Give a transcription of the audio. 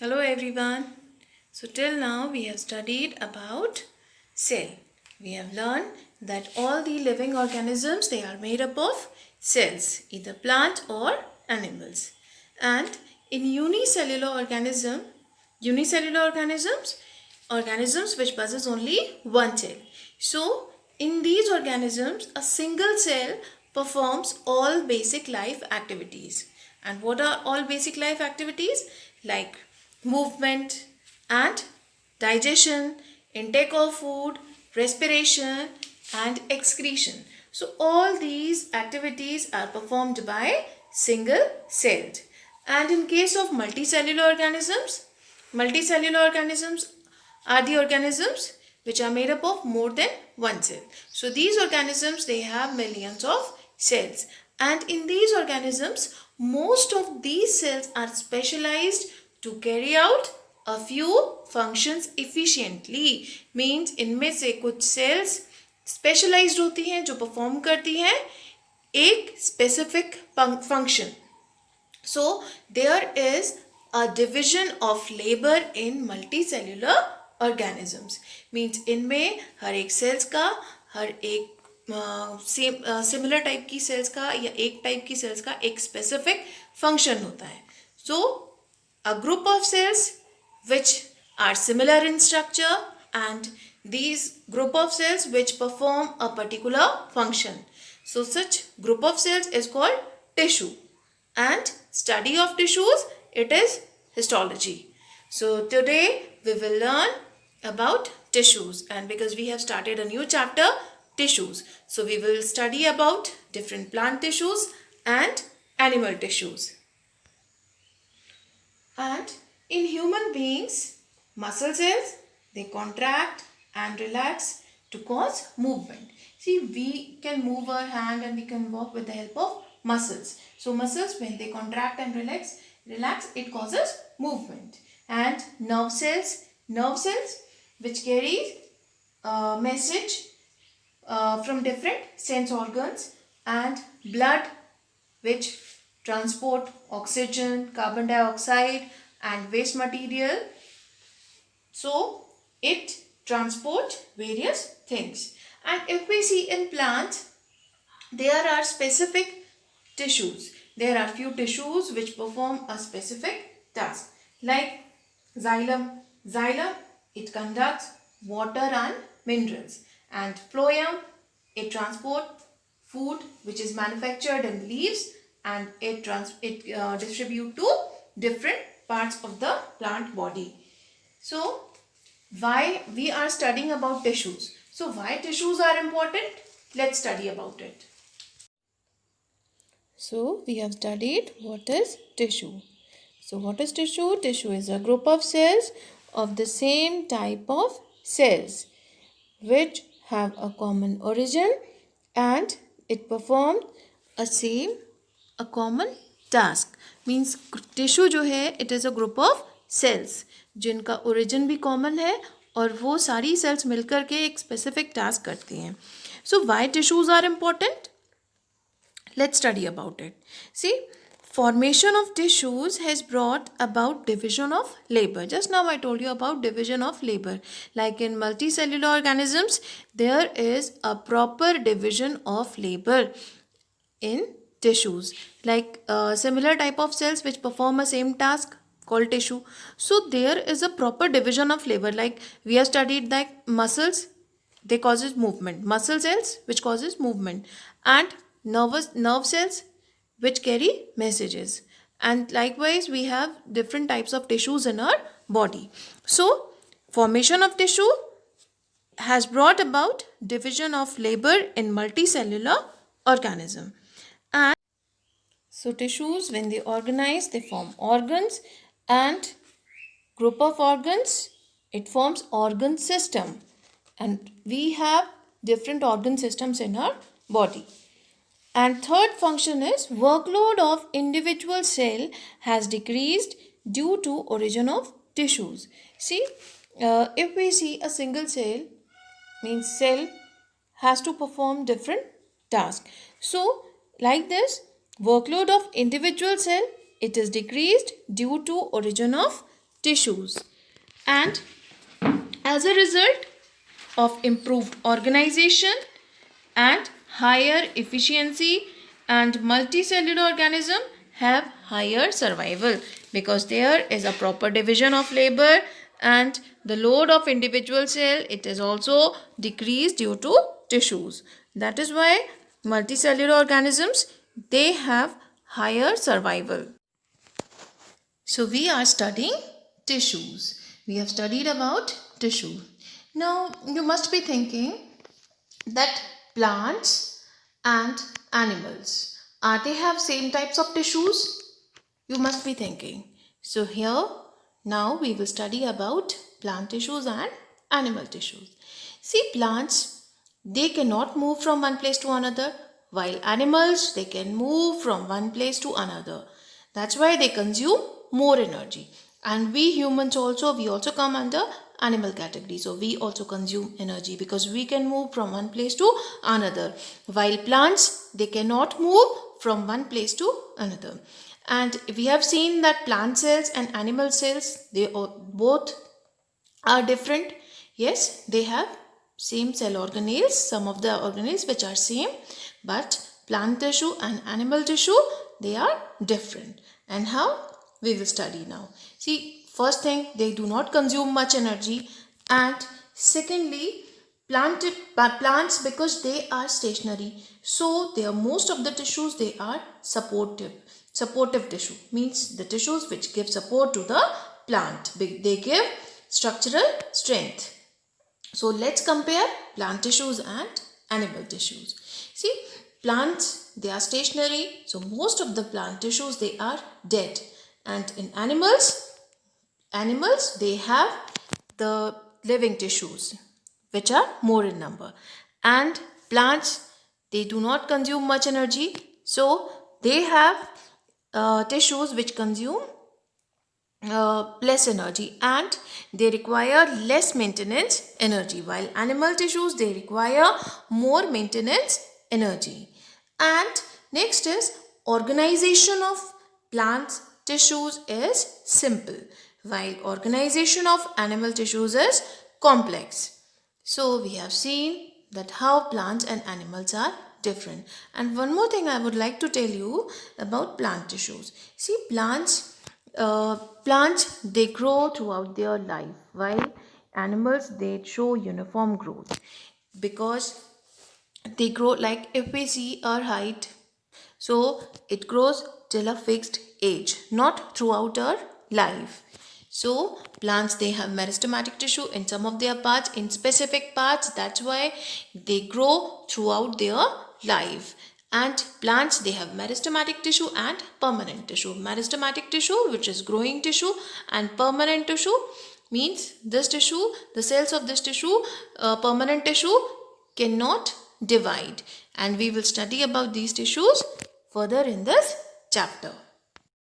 Hello everyone. So till now we have studied about cell. We have learned that all the living organisms, they are made up of cells, either plant or animals. And in unicellular organisms which possess only one cell. So in these organisms, a single cell performs all basic life activities. And what are all basic life activities? Like movement and digestion, intake of food, respiration and excretion. So all these activities are performed by single celled. And in case of multicellular organisms are the organisms which are made up of more than one cell. So these organisms, they have millions of cells. And in these organisms, most of these cells are specialized to carry out a few functions efficiently. Means इनमें से कुछ cells specialized होती हैं जो perform करती हैं एक specific function. So there is a division of labor in multicellular organisms. Means इनमें हर एक cells का हर एक सिमिलर टाइप की सेल्स का या एक टाइप की सेल्स का एक स्पेसिफिक फंक्शन होता है. सो a group of cells which are similar in structure and these group of cells which perform a particular function. So such group of cells is called tissue, and study of tissues, it is histology. So today we will learn about tissues, and because we have started a new chapter, tissues, so we will study about different plant tissues and animal tissues. And in human beings, muscle cells, they contract and relax to cause movement. See, we can move our hand and we can walk with the help of muscles. So muscles, when they contract and relax, it causes movement. And nerve cells which carry message from different sense organs, and blood which transport oxygen, carbon dioxide and waste material. So it transport various things. And if we see in plants, there are specific tissues. There are few tissues which perform a specific task. Like xylem, it conducts water and minerals. And phloem, it transports food which is manufactured in leaves, and it distribute to different parts of the plant body. So why we are studying about tissues? So why tissues are important? Let's study about it. So we have studied what is tissue. So what is tissue? Tissue is a group of cells of the same type of cells which have a common origin, and it performs a common task. Means tissue जो है, it is a group of cells जिनका origin भी common है और वो सारी cells मिलकर के एक specific task करती हैं. So why tissues are important? Let's study about it. See, formation of tissues has brought about division of labor. Just now I told you about division of labor. Like in multicellular organisms, there is a proper division of labor in tissues. Like similar type of cells which perform a same task called tissue. So there is a proper division of labor. Like we have studied that muscles, they causes movement. Muscle cells which causes movement. And nerve cells which carry messages. And likewise we have different types of tissues in our body. So formation of tissue has brought about division of labor in multicellular organism. And so tissues, when they organize, they form organs, and group of organs, it forms organ system, and we have different organ systems in our body. And third function is workload of individual cell has decreased due to origin of tissues. See, if we see a single cell, means cell has to perform different tasks. So like this, workload of individual cell, it is decreased due to origin of tissues. And as a result of improved organization and higher efficiency, and multicellular organism have higher survival because there is a proper division of labor, and the load of individual cell, it is also decreased due to tissues. That is why multicellular organisms, they have higher survival. So we are studying tissues. We have studied about tissue. Now you must be thinking that plants and animals, are they have same types of tissues? You must be thinking. So here now we will study about plant tissues and animal tissues. See, plants, they cannot move from one place to another, while animals, they can move from one place to another. That's why they consume more energy. And we humans also, we also come under animal category. So we also consume energy because we can move from one place to another. While plants, they cannot move from one place to another. And we have seen that plant cells and animal cells, they both are different. Yes, they have same cell organelles, some of the organelles which are same, but plant tissue and animal tissue, they are different. And how? We will study now. See, first thing, they do not consume much energy, and secondly, plants, because they are stationary, so they are, most of the tissues, they are supportive tissue, means the tissues which give support to the plant, they give structural strength. So let's compare plant tissues and animal tissues. See, plants, they are stationary, so most of the plant tissues, they are dead. And in animals, they have the living tissues which are more in number. And plants, they do not consume much energy, so they have tissues which consume less energy, and they require less maintenance energy, while animal tissues, they require more maintenance energy. And next is, organization of plants tissues is simple, while organization of animal tissues is complex. So we have seen that how plants and animals are different. And one more thing I would like to tell you about plant tissues. See, plants, they grow throughout their life, while animals, they show uniform growth because they grow, like if we see our height, so it grows till a fixed age, not throughout our life. So plants, they have meristematic tissue in some of their parts, in specific parts. That's why they grow throughout their life. And plants, they have meristematic tissue and permanent tissue. Meristematic tissue, which is growing tissue, and permanent tissue means this tissue, the cells of this tissue, permanent tissue, cannot divide. And we will study about these tissues further in this chapter.